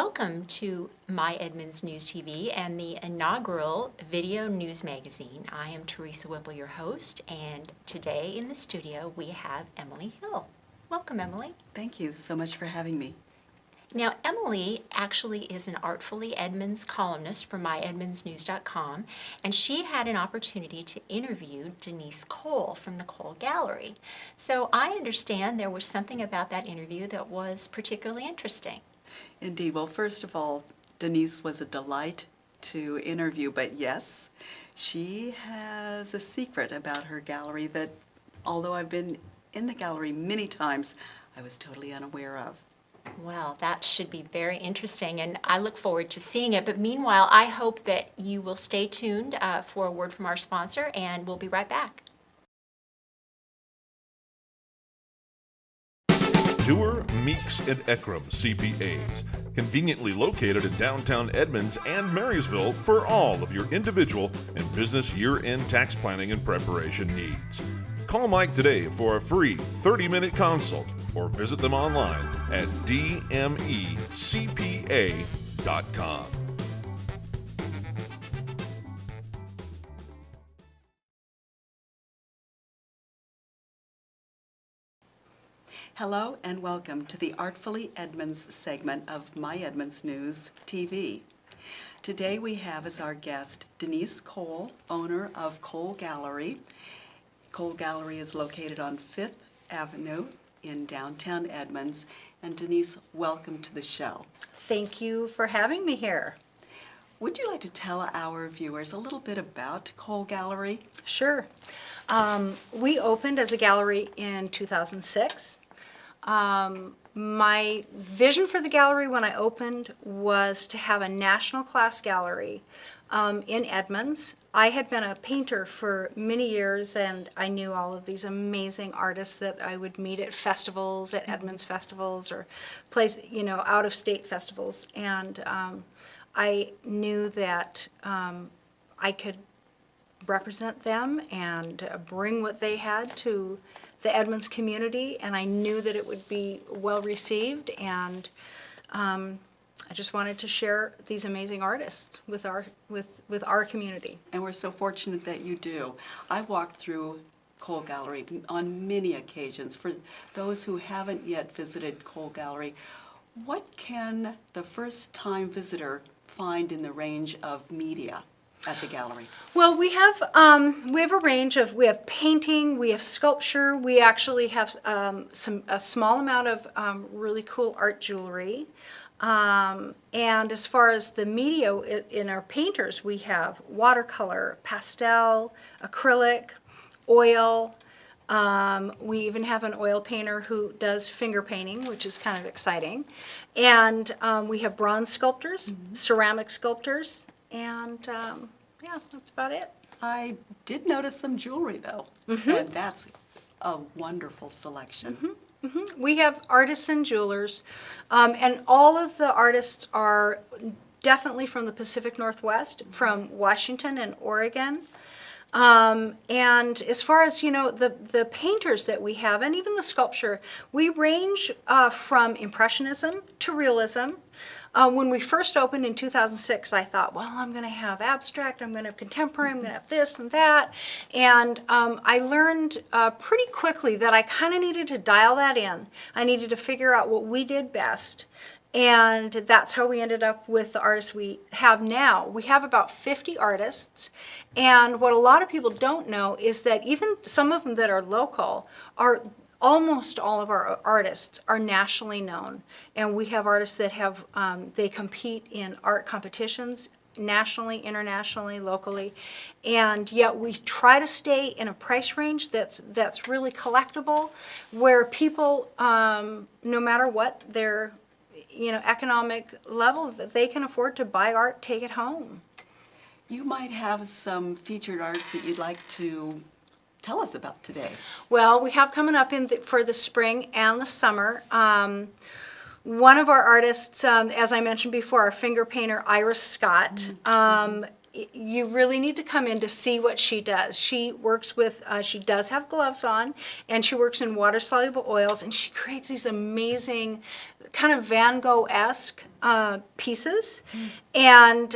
Welcome to My Edmonds News TV and the inaugural video news magazine. I am Teresa Wippel, your host, and today in the studio we have Emily Hill. Welcome, Emily. Thank you so much for having me. Now, Emily actually is an Artfully Edmonds columnist for myedmondsnews.com, and she had an opportunity to interview Denise Cole from the Cole Gallery. So I understand there was something about that interview that was particularly interesting. Indeed. Well, first of all, Denise was a delight to interview, but yes, she has a secret about her gallery that, although I've been in the gallery many times, I was totally unaware of. Well, that should be very interesting, and I look forward to seeing it. But meanwhile, I hope that you will stay tuned for a word from our sponsor, and we'll be right back. Dewar, Meeks, and Eckram CPAs, conveniently located in downtown Edmonds and Marysville for all of your individual and business year-end tax planning and preparation needs. Call Mike today for a free 30-minute consult or visit them online at dmecpa.com. Hello and welcome to the Artfully Edmonds segment of My Edmonds News TV. Today we have as our guest Denise Cole, owner of Cole Gallery. Cole Gallery is located on 5th Avenue in downtown Edmonds. And Denise, welcome to the show. Thank you for having me here. Would you like to tell our viewers a little bit about Cole Gallery? Sure. We opened as a gallery in 2006. My vision for the gallery when I opened was to have a national class gallery in Edmonds. I had been a painter for many years, and I knew all of these amazing artists that I would meet at festivals, at Edmonds festivals, or out-of-state festivals. And I knew that I could represent them and bring what they had to the Edmonds community, and I knew that it would be well received, and I just wanted to share these amazing artists with our community. And we're so fortunate that you do. I've walked through Cole Gallery on many occasions. For those who haven't yet visited Cole Gallery, what can the first-time visitor find in the range of media at the gallery? Well, we have a range of, we have painting, we have sculpture, we actually have a small amount of really cool art jewelry. And as far as the media in our painters, we have watercolor, pastel, acrylic, oil. We even have an oil painter who does finger painting, which is kind of exciting. And we have bronze sculptors, ceramic sculptors, and yeah, that's about it. I did notice some jewelry, though, and that's a wonderful selection. We have artisan jewelers, and all of the artists are definitely from the Pacific Northwest, from Washington and Oregon. And as far as, the painters that we have, and even the sculpture, we range from Impressionism to Realism. When we first opened in 2006, I thought, well, I'm going to have abstract, I'm going to have contemporary, I'm going to have this and that. And I learned pretty quickly that I kind of needed to dial that in. I needed to figure out what we did best. And that's how we ended up with the artists we have now. We have about 50 artists, and what a lot of people don't know is that even some of them that are local are almost all of our artists are nationally known. And we have artists that have, they compete in art competitions nationally, internationally, locally, and yet we try to stay in a price range that's really collectible, where people, no matter what their economic level, they can afford to buy art, take it home. You might have some featured artists that you'd like to tell us about today. Well, we have coming up for the spring and the summer. One of our artists, as I mentioned before, our finger painter, Iris Scott, you really need to come in to see what she does. She works with, she does have gloves on, and she works in water-soluble oils, and she creates these amazing kind of Van Gogh-esque pieces. And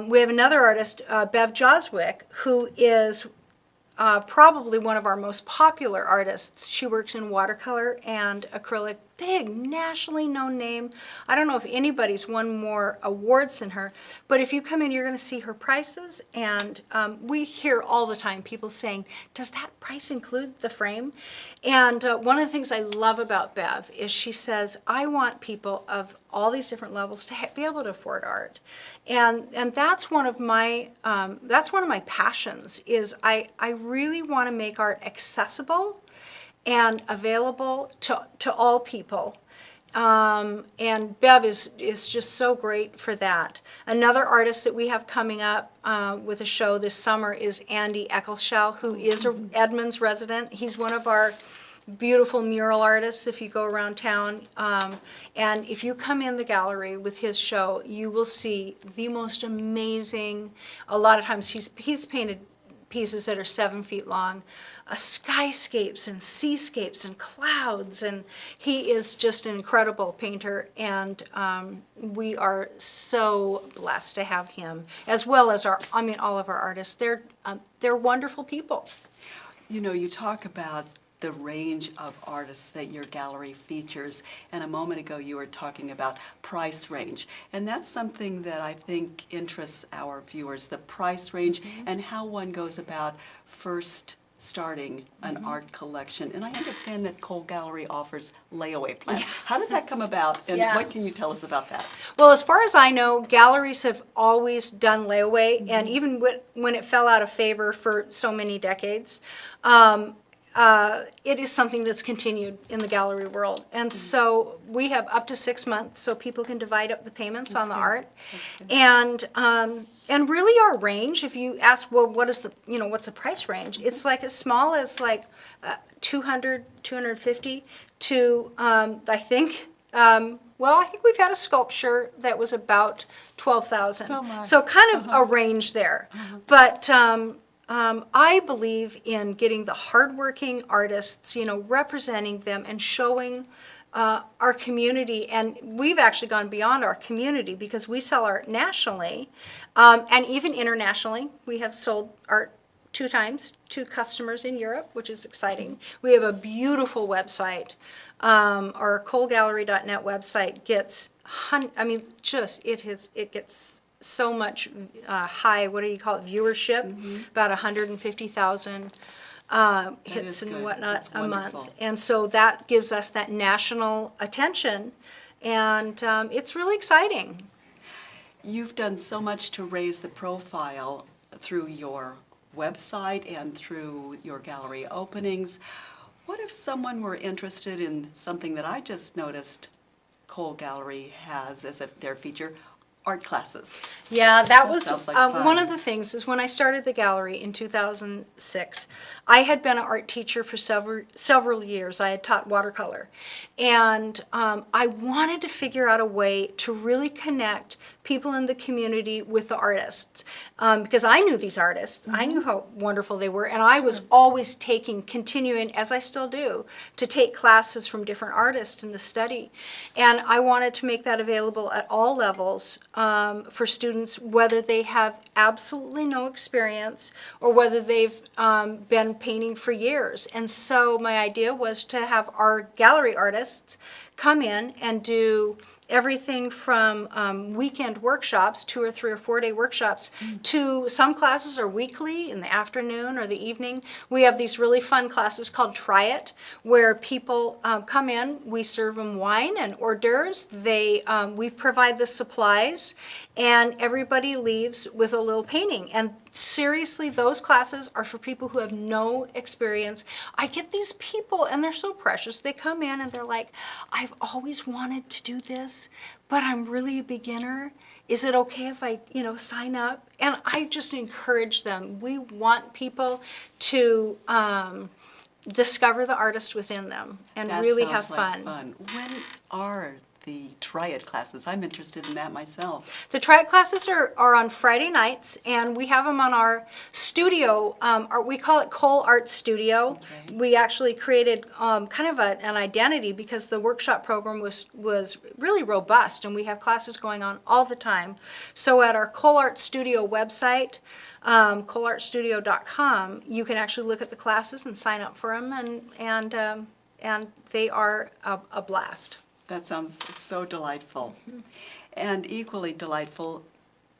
we have another artist, Bev Joswick, who is probably one of our most popular artists. She works in watercolor and acrylic, big, nationally known name. I don't know if anybody's won more awards than her, but if you come in, you're going to see her prices, and we hear all the time people saying, does that price include the frame? And one of the things I love about Bev is she says, I want people of all these different levels to be able to afford art. And that's one of my passions is I really want to make art accessible and available to all people. And Bev is just so great for that. Another artist that we have coming up with a show this summer is Andy Eccleshell, who is a Edmonds resident. He's one of our beautiful mural artists if you go around town. And if you come in the gallery with his show, you will see the most amazing, a lot of times he's painted pieces that are 7 feet long, skyscapes and seascapes and clouds, and he is just an incredible painter, and we are so blessed to have him, as well as all of our artists. They're wonderful people. You know, you talk about the range of artists that your gallery features, and a moment ago you were talking about price range, and that's something that I think interests our viewers, the price range and how one goes about first starting an art collection. And I understand that Cole Gallery offers layaway plans. How did that come about, and what can you tell us about that? Well, as far as I know, galleries have always done layaway, and even when it fell out of favor for so many decades, it is something that's continued in the gallery world. And so we have up to 6 months so people can divide up the payments on the art. And really our range, if you ask, well, what's the price range? It's like as small as like 200, 250 to, I think we've had a sculpture that was about 12,000. Oh my. So kind of a range there. But I believe in getting the hardworking artists, representing them and showing our community. And we've actually gone beyond our community because we sell art nationally and even internationally. We have sold art 2 times to customers in Europe, which is exciting. We have a beautiful website. Our colegallery.net website gets, it gets so much high, viewership, about 150,000 hits and whatnot a month. And so that gives us that national attention, and it's really exciting. You've done so much to raise the profile through your website and through your gallery openings. What if someone were interested in something that I just noticed Cole Gallery has as their feature, art classes? Yeah, that was sounds like fun. one of the things is when I started the gallery in 2006, I had been an art teacher for several years. I had taught watercolor. And I wanted to figure out a way to really connect people in the community with the artists. Because I knew these artists. I knew how wonderful they were. And I was always continuing, as I still do, to take classes from different artists in the study. And I wanted to make that available at all levels for students, whether they have absolutely no experience or whether they've been painting for years. And so my idea was to have our gallery artists come in and do everything from weekend workshops, 2 or 3 or 4 day workshops, to some classes are weekly in the afternoon or the evening. We have these really fun classes called Try It, where people come in, we serve them wine and hors d'oeuvres, we provide the supplies, and everybody leaves with a little painting. And seriously, those classes are for people who have no experience. I get these people, and they're so precious. They come in and they're like, I've always wanted to do this, but I'm really a beginner. Is it okay if I, sign up? And I just encourage them. We want people to discover the artist within them and That really sounds have like fun. When are the triad classes? I'm interested in that myself. The triad classes are on Friday nights, and we have them on our studio. We call it Cole Art Studio. Okay. We actually created kind of an identity because the workshop program was really robust, and we have classes going on all the time. So at our Cole Art Studio website, coleartstudio.com, you can actually look at the classes and sign up for them, and they are a blast. That sounds so delightful. And equally delightful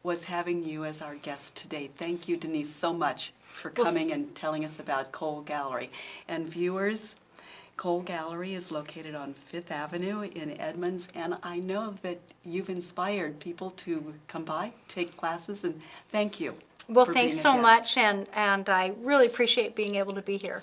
was having you as our guest today. Thank you, Denise, so much for coming and telling us about Cole Gallery. And viewers, Cole Gallery is located on 5th Avenue in Edmonds, and I know that you've inspired people to come by, take classes, and thank you. Well, for thanks being a so guest. much, and I really appreciate being able to be here.